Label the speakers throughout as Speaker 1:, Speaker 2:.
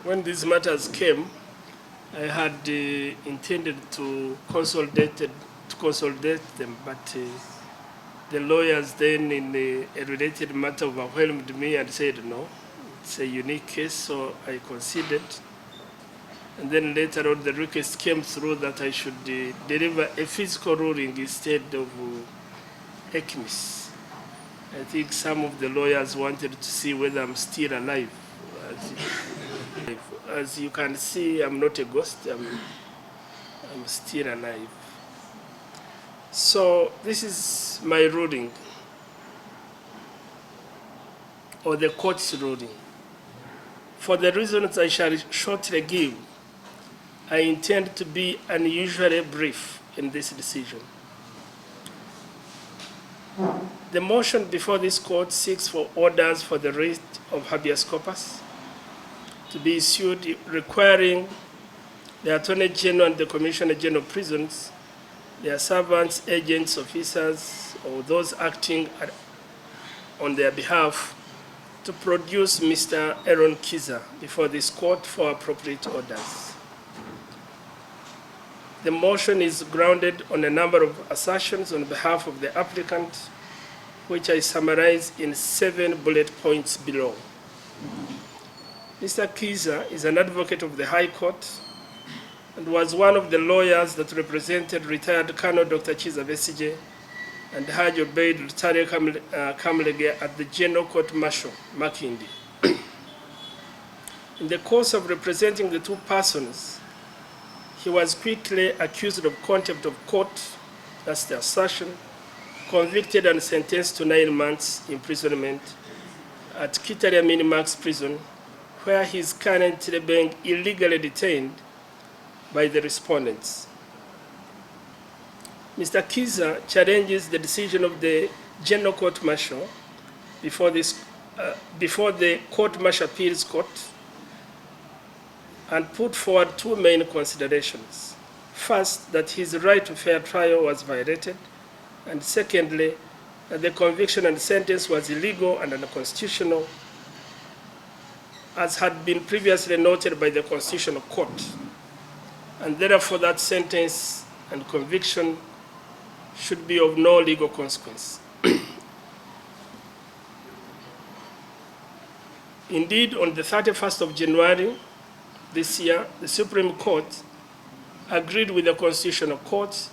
Speaker 1: when these matters came, I had intended to consolidate them, but the lawyers then in a related matter overwhelmed me and said, no, it's a unique case, so I conceded. And then later on, the request came through that I should deliver a physical ruling instead of ECMIS. I think some of the lawyers wanted to see whether I'm still alive. As you can see, I'm not a ghost, I'm still alive. So this is my ruling, or the court's ruling. For the reasons I shall shortly give, I intend to be unusually brief in this decision. The motion before this court seeks for orders for the writ of habeas corpus to be issued requiring the Attorney General and the Commissioner General of Prisons, their servants, agents, officers, or those acting on their behalf to produce Mr. Eron Kizza before this court for appropriate orders. The motion is grounded on a number of assertions on behalf of the applicant, which I summarize in 7 bullet points below. Mr. Kizza is an advocate of the High Court and was one of the lawyers that represented retired Colonel Dr. Kizza Besigye and Haj Obeid Rutare Kamlege at the General Court Martial, Makindi. In the course of representing the two persons, he was quickly accused of contempt of court, that's the assertion, convicted and sentenced to 9 months imprisonment at Kitalya Minimax prison, where he is currently being illegally detained by the respondents. Mr. Kizza challenges the decision of the General Court Martial before the Court Martial Appeals Court and put forward 2 main considerations. First, that his right to fair trial was violated, and secondly, that the conviction and sentence was illegal and unconstitutional, as had been previously noted by the Constitutional Court, and therefore that sentence and conviction should be of no legal consequence. Indeed, on the 31st of January this year, the Supreme Court agreed with the Constitutional Court,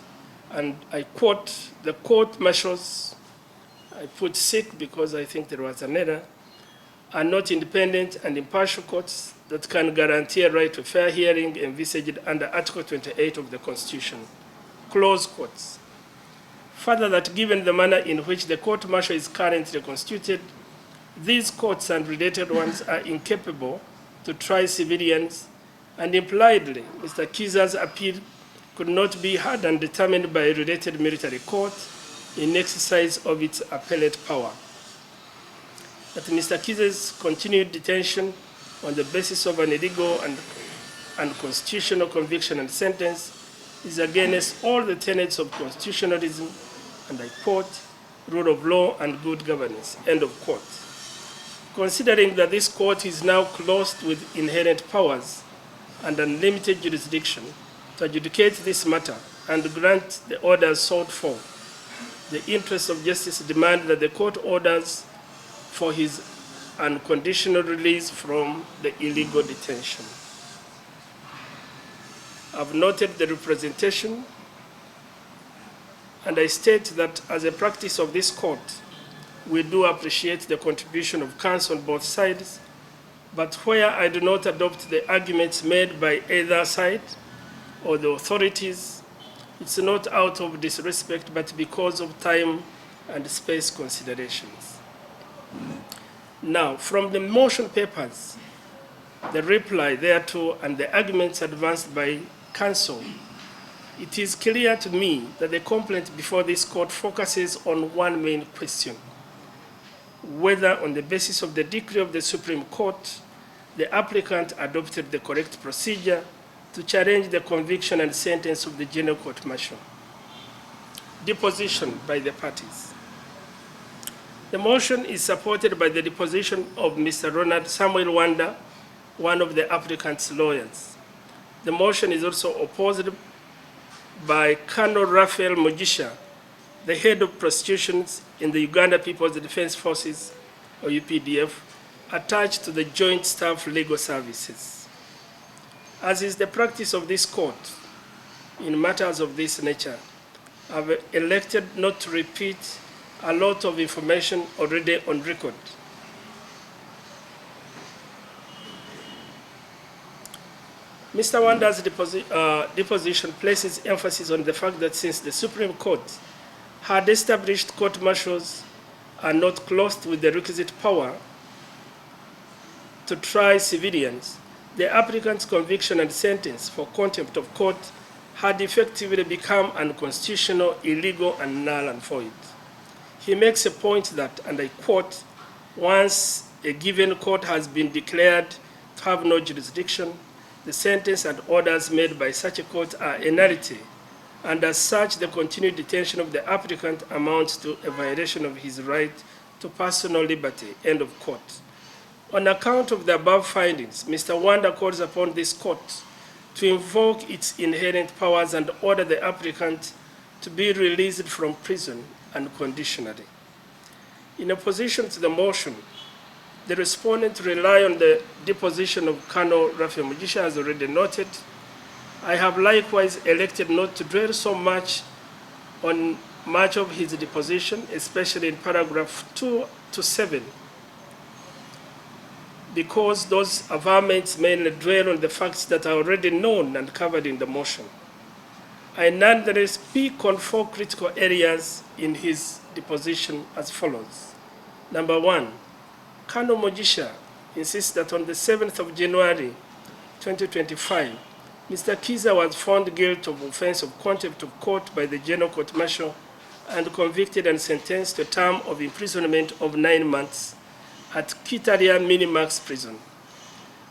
Speaker 1: and I quote, the court martials, I put sick because I think there was an error, are not independent and impartial courts that can guarantee a right to fair hearing envisaged under Article 28 of the Constitution. Close quotes. Further, that given the manner in which the court martial is currently constituted, these courts and related ones are incapable to try civilians, and impliedly, Mr. Kizza's appeal could not be heard and determined by a related military court in exercise of its appellate power. That Mr. Kizza's continued detention on the basis of an illegal and unconstitutional conviction and sentence is against all the tenets of constitutionalism, and I quote, rule of law and good governance, end of quote. Considering that this court is now clothed with inherent powers and unlimited jurisdiction to adjudicate this matter and grant the orders sought for, the interests of justice demand that the court orders for his unconditional release from the illegal detention. I've noted the representation, and I state that as a practice of this court, we do appreciate the contribution of counsel on both sides, but where I do not adopt the arguments made by either side or the authorities, it's not out of disrespect, but because of time and space considerations. Now, from the motion papers, the reply thereto, and the arguments advanced by counsel, it is clear to me that the complaint before this court focuses on one main question: whether on the basis of the decree of the Supreme Court, the applicant adopted the correct procedure to challenge the conviction and sentence of the General Court Martial. Deposition by the parties. The motion is supported by the deposition of Mr. Ronald Samuel Wanda, one of the applicant's lawyers. The motion is also opposed by Colonel Raphael Mugisha, the head of prosecutions in the Uganda People's Defense Forces, or UPDF, attached to the Joint Staff Legal Services. As is the practice of this court in matters of this nature, I've elected not to repeat a lot of information already on record. Mr. Wanda's deposition places emphasis on the fact that since the Supreme Court had established court-martials are not clothed with the requisite power to try civilians, the applicant's conviction and sentence for contempt of court had effectively become unconstitutional, illegal, and null and void. He makes a point that, and I quote, once a given court has been declared to have no jurisdiction, the sentence and orders made by such a court are a nullity, and as such, the continued detention of the applicant amounts to a violation of his right to personal liberty, end of quote. On account of the above findings, Mr. Wanda calls upon this court to invoke its inherent powers and order the applicant to be released from prison unconditionally. In opposition to the motion, the respondent rely on the deposition of Colonel Raphael Mugisha, as already noted. I have likewise elected not to dwell so much on much of his deposition, especially in paragraph 2 to 7, because those averments mainly dwell on the facts that are already known and covered in the motion. I nonetheless speak on 4 critical areas in his deposition as follows. Number 1, Colonel Mugisha insists that on the 7th of January 2025, Mr. Kizza was found guilty of offense of contempt of court by the General Court Martial and convicted and sentenced to a term of imprisonment of 9 months at Kitalya Minimax Prison.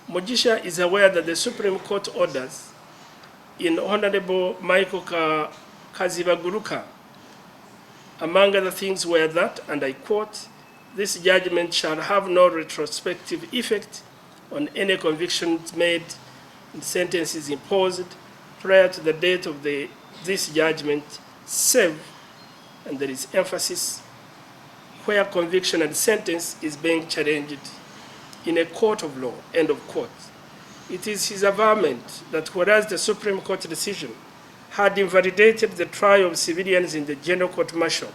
Speaker 1: Mugisha is aware that the Supreme Court orders in Honorable Michael Kazibaguruka, among other things, were that, and I quote, this judgment shall have no retrospective effect on any convictions made and sentences imposed prior to the date of this judgment, save, and there is emphasis, where conviction and sentence is being challenged in a court of law, end of quote. It is his averment that whereas the Supreme Court decision had invalidated the trial of civilians in the General Court Martial,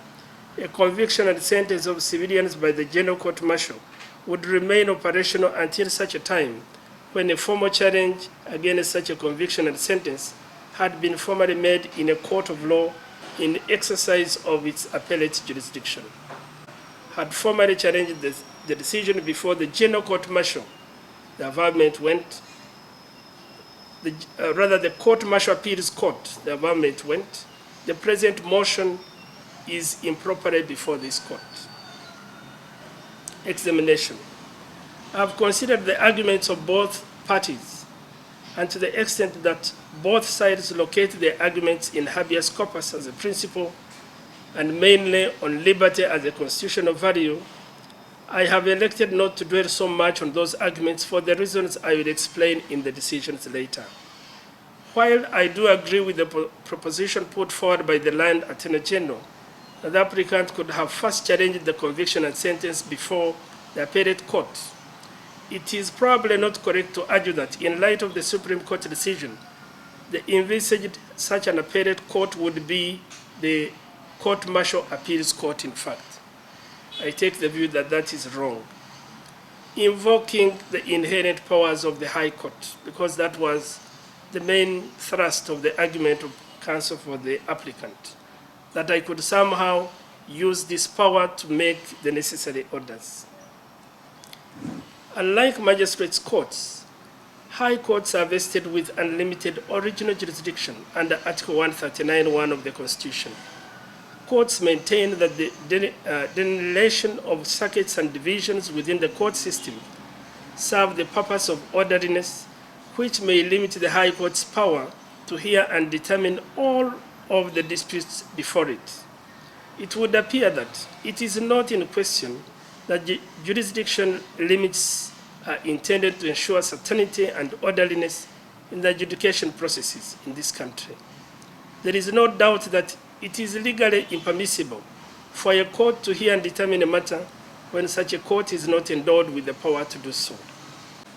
Speaker 1: a conviction and sentence of civilians by the General Court Martial would remain operational until such a time when a formal challenge against such a conviction and sentence had been formally made in a court of law in exercise of its appellate jurisdiction. Had formally challenged the decision before the General Court Martial, the averment went, the Court Martial Appeals Court, the averment went, the present motion is improperly before this court. Examination. I have considered the arguments of both parties, and to the extent that both sides locate their arguments in habeas corpus as a principle, and mainly on liberty as a constitutional value, I have elected not to dwell so much on those arguments for the reasons I will explain in the decisions later. While I do agree with the proposition put forward by the Land Attorney General, that the applicant could have first challenged the conviction and sentence before the appellate court, it is probably not correct to argue that in light of the Supreme Court decision, the envisaged such an appellate court would be the Court Martial Appeals Court in fact. I take the view that that is wrong. Invoking the inherent powers of the High Court, because that was the main thrust of the argument of counsel for the applicant, that I could somehow use this power to make the necessary orders. Unlike magistrates' courts, high courts are vested with unlimited original jurisdiction under Article 139(1) of the Constitution. Courts maintain that the delineation of circuits and divisions within the court system serve the purpose of orderliness, which may limit the High Court's power to hear and determine all of the disputes before it. It would appear that it is not in question that jurisdiction limits are intended to ensure certainty and orderliness in the adjudication processes in this country. There is no doubt that it is legally impermissible for a court to hear and determine a matter when such a court is not endowed with the power to do so.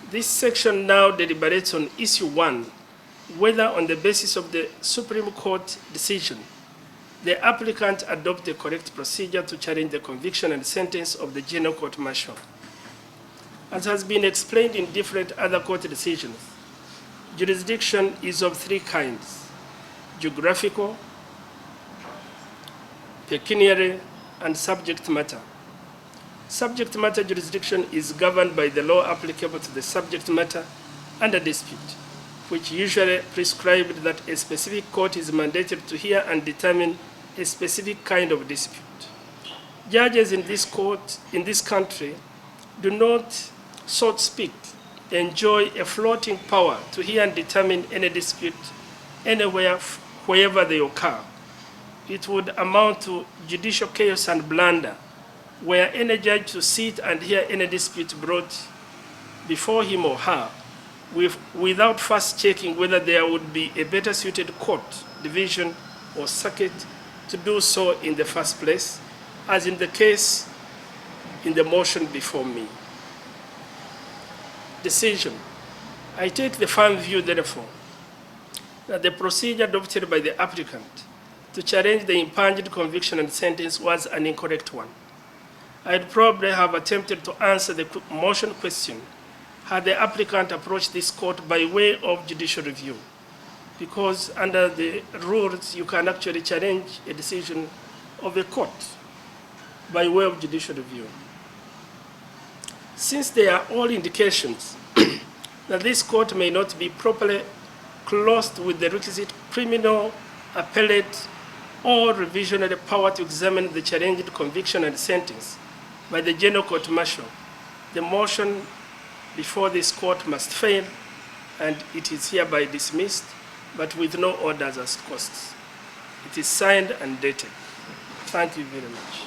Speaker 1: This section now deliberates on issue 1, whether on the basis of the Supreme Court decision, the applicant adopt the correct procedure to challenge the conviction and sentence of the General Court Martial. As has been explained in different other court decisions, jurisdiction is of 3 kinds: geographical, pecuniary, and subject matter. Subject matter jurisdiction is governed by the law applicable to the subject matter under dispute, which usually prescribed that a specific court is mandated to hear and determine a specific kind of dispute. Judges in this court, in this country, do not, so to speak, enjoy a floating power to hear and determine any dispute anywhere, wherever they occur. It would amount to judicial chaos and blunder were any judge to sit and hear any dispute brought before him or her without first checking whether there would be a better suited court, division, or circuit to do so in the first place, as in the case in the motion before me. Decision. I take the firm view, therefore, that the procedure adopted by the applicant to challenge the impunged conviction and sentence was an incorrect one. I'd probably have attempted to answer the motion question had the applicant approached this court by way of judicial review, because under the rules, you can actually challenge a decision of a court by way of judicial review. Since there are all indications that this court may not be properly clothed with the requisite criminal, appellate, or revisionary power to examine the challenged conviction and sentence by the General Court Martial, the motion before this court must fail, and it is hereby dismissed, but with no orders as costs. It is signed and dated. Thank you very much.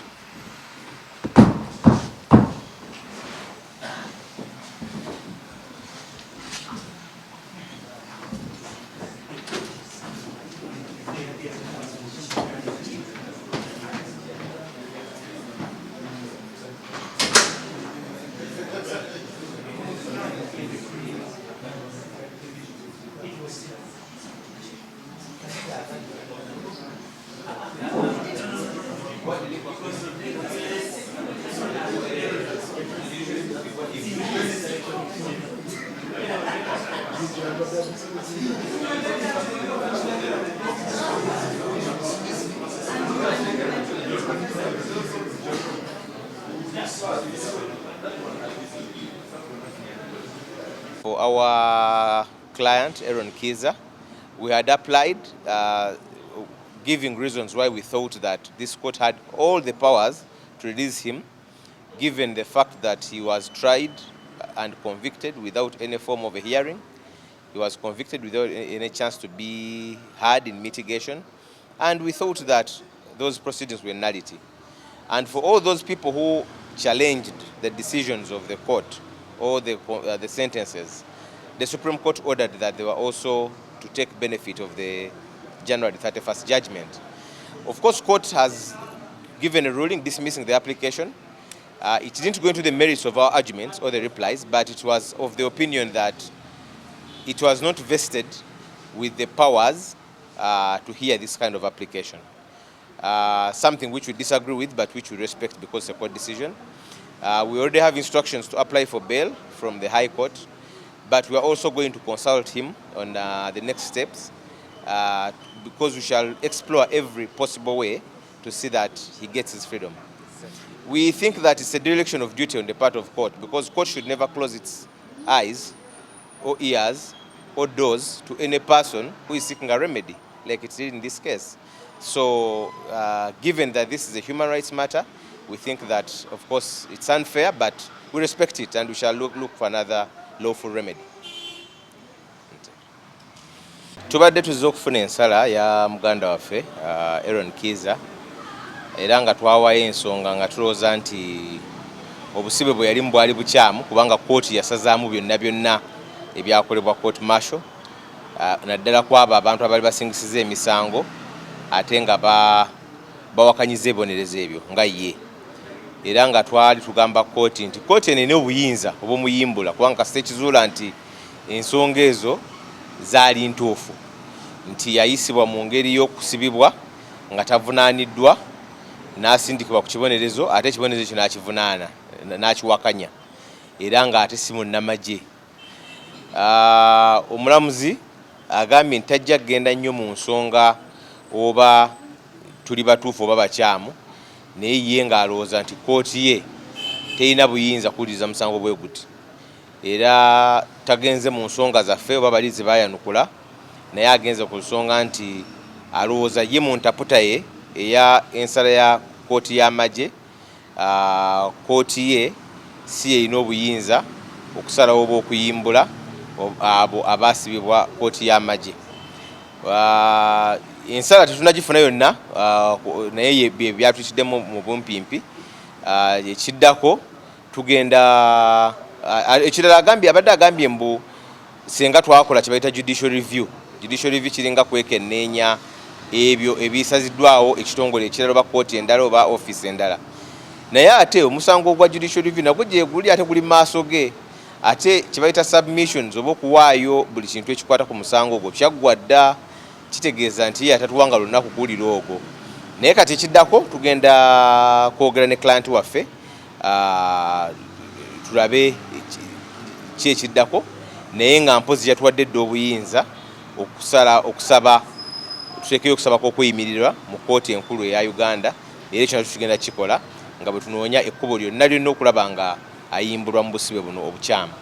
Speaker 2: For our client, Eron Kizza, we had applied, giving reasons why we thought that this court had all the powers to release him, given the fact that he was tried and convicted without any form of a hearing. He was convicted without any chance to be heard in mitigation, and we thought that those proceedings were nullity. And for all those people who challenged the decisions of the court or the sentences, the Supreme Court ordered that they were also to take benefit of the January 31st judgment. Of course, court has given a ruling dismissing the application. It didn't go into the merits of our arguments or the replies, but it was of the opinion that it was not vested with the powers to hear this kind of application. Something which we disagree with, but which we respect because it's a court decision. We already have instructions to apply for bail from the High Court, but we are also going to consult him on the next steps because we shall explore every possible way to see that he gets his freedom. We think that it's a dereliction of duty on the part of court, because court should never close its eyes or ears or doors to any person who is seeking a remedy, like it did in this case. So given that this is a human rights matter, we think that, of course, it's unfair, but we respect it and we shall look for another lawful remedy. Tubadde tuzze okufuna ensala ya muganda waffe Eron Kizza, era nga twawaayo ensonga nga tulowooza nti obusibe bwe yali bwali bukyamu kubanga kooti yasazaamu byonna ebyakolebwa court martial naddala kwabo abantu abali basingisiza emisango ate nga bawakanyiza ebibonerezo ebyo nga ye era nga twali tugamba kooti nti kooti enene obuyinza obumuyimbula kubanga kasita ekizuula nti ensonga ezo zaali ntuufu nti yayisibwa mu ngeri y'okusibibwa nga tavunaaniddwa n'asindikibwa ku kibonerezo ate ekibonerezo ekyo n'akivunaana n'akiwakanya era nga ate si munnamagye. Omulamuzi agambye nti tajja kgenda nnyo mu nsonga oba tuli batuufu oba bakyamu naye ye ng'alowooza nti kooti ye terina buyinza kuwuliriza musango bwe guti era tagenze mu nsonga zaffe oba bali ze baayanukula naye agenze ku nsonga nti alowooza ye mu ntaputa ye eya ensala ya kooti y'amagye kooti ye si erina obuyinza okusalawo oba okuyimbula abo abaasibibwa kooti y'amagye. Ensala tetunagifuna yonna naye byatuyitiddemu mu bumpimpi. Ekiddako tugenda ekirala abadde agambye mbu senga twakola kye bayita judicial review kiringa kwekenneenya ebyo ebisaziddwawo ekitongole ekirala oba kooti endala oba office endala naye ate omusango ogwa judicial review nagwo gye guli ate guli maaso ge ate kye bayita submissions oba okuwaayo buli kintu ekikwata ku musango ogwo kyaggwa dda kitegeeza nti ye atatuwanga lunaku kuwulira ogwo naye kati ekiddako tugenda kwogera ne client waffe tulabe ki ekiddako naye nga mpozi yatuwadde dda obuyinza okusaba tuteekeyo okusaba kw'okuyimirirwa mu kooti enkulu eya Uganda era ekyo nakyo tugenda kikola nga bwe tunoonya ekkubo lyonna okulaba nga ayimbulwa mu busibe buno obukyamu.